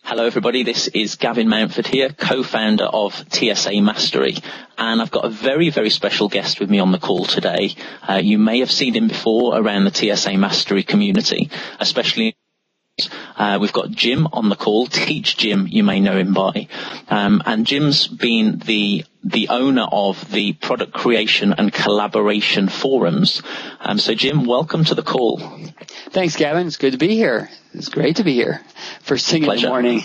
Hello everybody, this is Gavin Mountford here, co-founder of TSA Mastery, and I've got a very, very special guest with me on the call today. You may have seen him before around the TSA Mastery community, especially we've got Jim on the call. Teach Jim, you may know him by. And Jim's been the owner of the product creation and collaboration forums. So Jim, welcome to the call. Thanks, Gavin. It's good to be here. It's great to be here. First thing in the morning.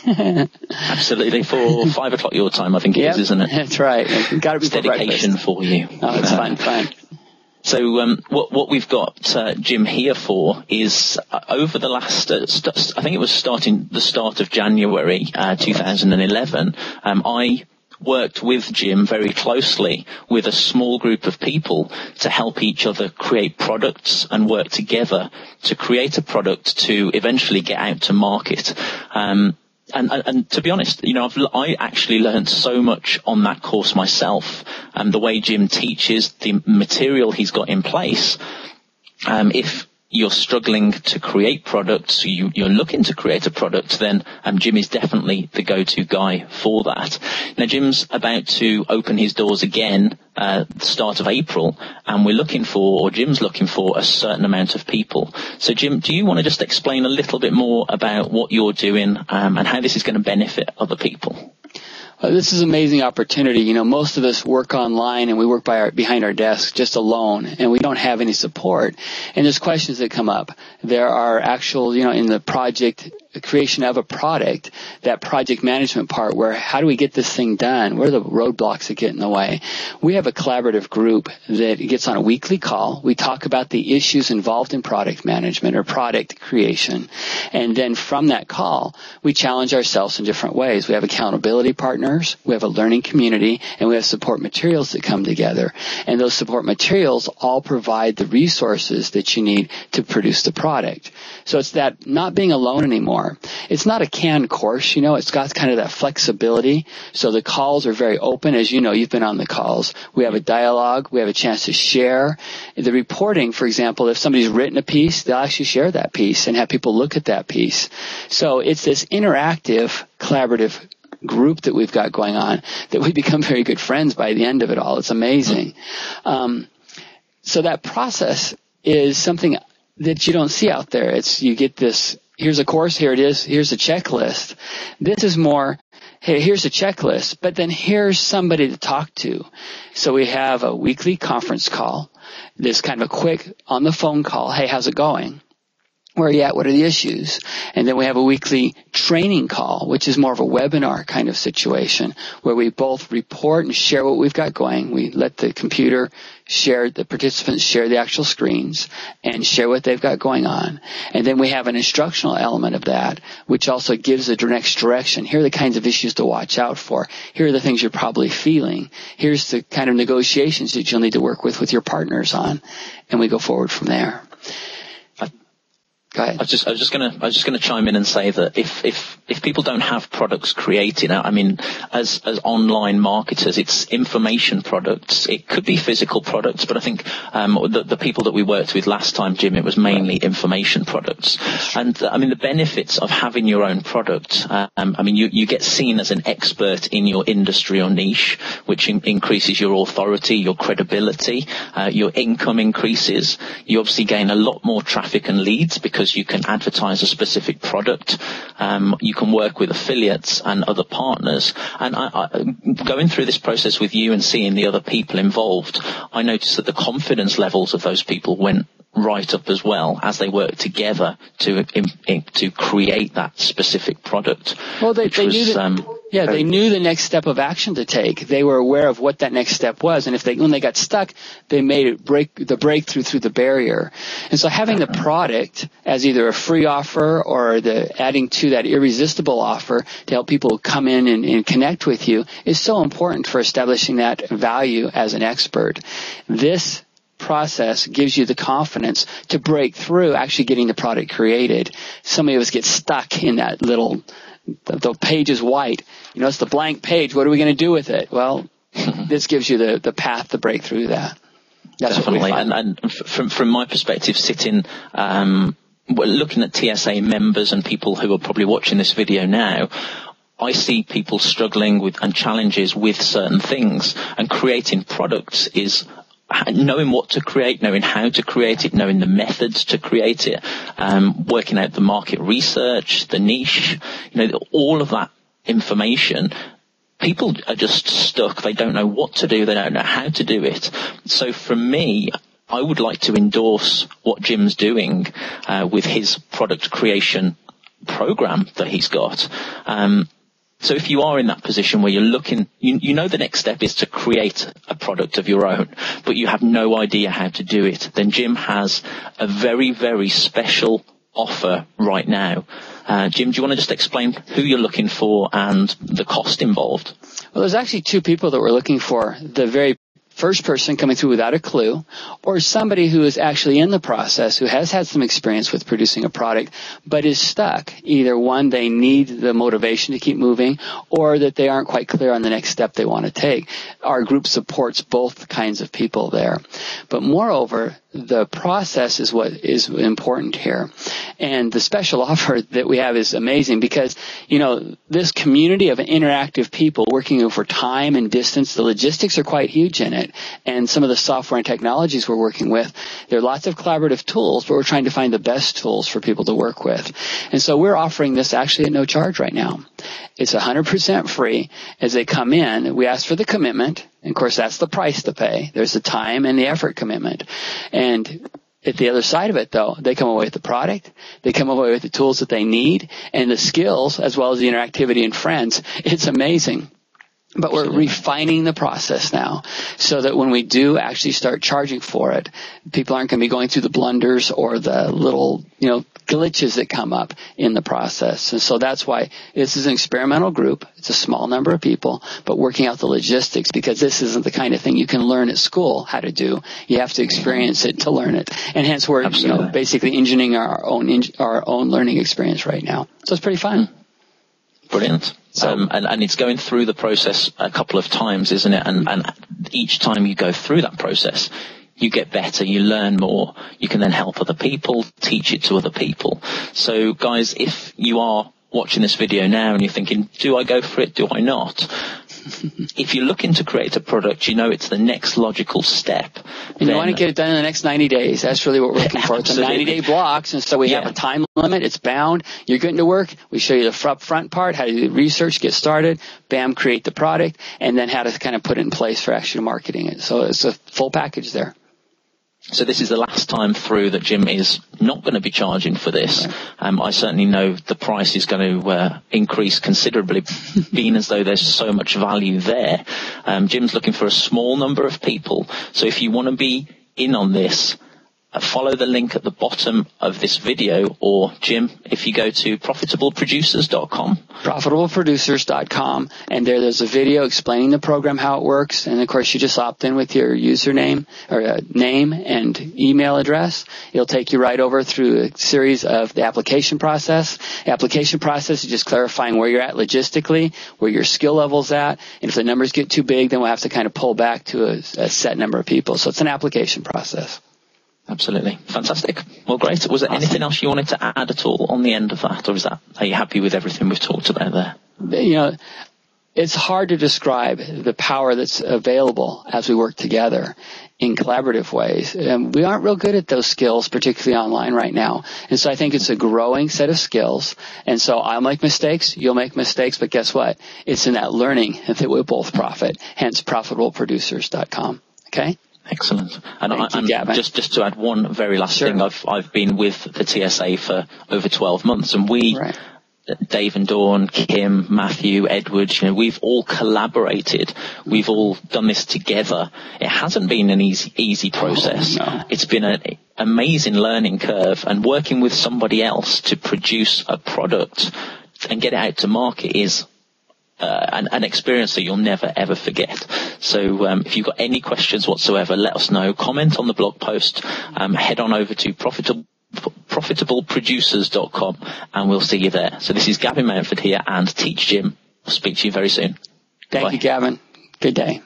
Absolutely. For 5 o'clock your time, I think it is, isn't it? That's right. Got to be dedication breakfast. For you. Oh, it's fun. So what we've got Jim here for is over the last, I think it was the start of January 2011, I worked with Jim very closely with a small group of people to help each other create products and work together to create a product to eventually get out to market. And to be honest, I actually learned so much on that course myself, and the way Jim teaches, the material he's got in place. If you're struggling to create products, you're looking to create a product, then Jim is definitely the go-to guy for that. Now, Jim's about to open his doors again the start of April, and Jim's looking for a certain amount of people. So, Jim, do you want to just explain a little bit more about what you're doing and how this is going to benefit other people? This is an amazing opportunity. Most of us work online and we work behind our desks just alone, and we don't have any support. And there's questions that come up. There are actual, in the project creation of a product, that project management part where how do we get this thing done? What are the roadblocks that get in the way? We have a collaborative group that gets on a weekly call. We talk about the issues involved in product management or product creation. And then from that call, we challenge ourselves in different ways. We have accountability partners, we have a learning community, and we have support materials that come together. And those support materials all provide the resources that you need to produce the product. So it's that not being alone anymore. It's not a canned course, it's got kind of that flexibility. So the calls are very open. As you know, you've been on the calls. We have a dialogue. We have a chance to share. The reporting, for example, if somebody's written a piece, they'll actually share that piece and have people look at that piece. So it's this interactive, collaborative group that we've got going on that we become very good friends by the end of it all. It's amazing. So that process is something that you don't see out there. You get this, here's a course, here it is, here's a checklist. This is more, hey, here's a checklist, but then here's somebody to talk to. So we have a weekly conference call, this kind of a quick on the phone call, hey, how's it going? Where are you at? What are the issues? And then we have a weekly training call, which is more of a webinar kind of situation where we both report and share what we've got going. We let the participants share the actual screens and share what they've got going on. And then we have an instructional element of that, which also gives the next direction. Here are the kinds of issues to watch out for. Here are the things you're probably feeling. Here's the kind of negotiations that you'll need to work with your partners on. And we go forward from there. Go ahead. I was just gonna chime in and say that if people don't have products created, as online marketers, it's information products. It could be physical products, but I think the people that we worked with last time, Jim, it was mainly information products. And the benefits of having your own product. You get seen as an expert in your industry or niche, which increases your authority, your credibility, your income increases. You obviously gain a lot more traffic and leads because you can advertise a specific product. You can work with affiliates and other partners. And going through this process with you and seeing the other people involved, I noticed that the confidence levels of those people went right up as well as they worked together to create that specific product. Well, they knew the next step of action to take. They were aware of what that next step was, and when they got stuck, they made it breakthrough through the barrier. And so having the product as either a free offer or adding to that irresistible offer to help people come in and connect with you is so important for establishing that value as an expert. This process gives you the confidence to break through actually getting the product created. So many of us get stuck in that the page is white. It's the blank page. What are we going to do with it? Well, this gives you the path to break through that. That's definitely. And from my perspective, sitting looking at TSA members and people who are probably watching this video now, I see people struggling with and challenges with certain things, and creating products is knowing what to create, knowing how to create it, knowing the methods to create it, working out the market research, the niche, all of that information. People are just stuck. They don't know what to do. They don't know how to do it. So for me, I would like to endorse what Jim's doing with his product creation program that he's got. So if you are in that position where you're looking, the next step is to create a product of your own, but you have no idea how to do it, then Jim has a very, very special offer right now. Jim, do you want to just explain who you're looking for and the cost involved? Well, there's actually two people that we're looking for. The very first person coming through without a clue, or somebody who is actually in the process, who has had some experience with producing a product, but is stuck. Either one, they need the motivation to keep moving, or that they aren't quite clear on the next step they want to take. Our group supports both kinds of people there. But moreover, the process is what is important here. And the special offer that we have is amazing because, this community of interactive people working over time and distance, the logistics are quite huge in it. And some of the software and technologies we're working with, there are lots of collaborative tools, but we're trying to find the best tools for people to work with. And so we're offering this actually at no charge right now. It's 100% free. As they come in, we ask for the commitment. And of course, that's the price to pay. There's the time and the effort commitment. And at the other side of it, though, they come away with the product, they come away with the tools that they need, and the skills, as well as the interactivity and friends. It's amazing. But we're refining the process now so that when we do actually start charging for it, people aren't going to be going through the blunders or the little, glitches that come up in the process. And so that's why this is an experimental group. It's a small number of people, but working out the logistics, because this isn't the kind of thing you can learn at school how to do. You have to experience it to learn it. And hence we're, basically engineering our own learning experience right now. So it's pretty fun. Brilliant. And it's going through the process a couple of times, isn't it? And each time you go through that process, you get better, you learn more, you can then help other people, teach it to other people. So guys, if you are watching this video now and you're thinking, do I go for it, do I not? If you're looking to create a product, it's the next logical step. And you want to get it done in the next 90 days. That's really what we're looking for. It's a 90-day blocks, and so we have a time limit. It's bound. You're getting to work. We show you the front part, how to do research, get started, bam, create the product, and then how to kind of put it in place for actually marketing it. So it's a full package there. So this is the last time through that Jim is not going to be charging for this. Right. I certainly know the price is going to increase considerably, being as though there's so much value there. Jim's looking for a small number of people. So if you want to be in on this, follow the link at the bottom of this video, or Jim, if you go to profitableproducers.com. Profitableproducers.com, and there's a video explaining the program, how it works, and of course you just opt in with your username or name and email address. It'll take you right over through a series of the application process. The application process is just clarifying where you're at logistically, where your skill level's at, and if the numbers get too big, then we'll have to kind of pull back to a set number of people. So it's an application process. Absolutely. Fantastic. Well, great. Was there anything else you wanted to add at all on the end of that, or are you happy with everything we've talked about there? It's hard to describe the power that's available as we work together in collaborative ways. We aren't real good at those skills, particularly online right now. And so I think it's a growing set of skills. And so I'll make mistakes, you'll make mistakes, but guess what? It's in that learning that we'll both profit, hence profitableproducers.com. Okay? Excellent. And just to add one very last thing, I've been with the TSA for over 12 months, and Dave and Dawn, Kim, Matthew, Edward, we've all collaborated. We've all done this together. It hasn't been an easy process. Oh, no. It's been an amazing learning curve, and working with somebody else to produce a product and get it out to market is an experience that you'll never ever forget. So if you've got any questions whatsoever, let us know. Comment on the blog post. Head on over to profitableproducers.com and we'll see you there. So this is Gavin Mountford here and Teach Jim. I'll speak to you very soon. Thank you, Gavin. Good day.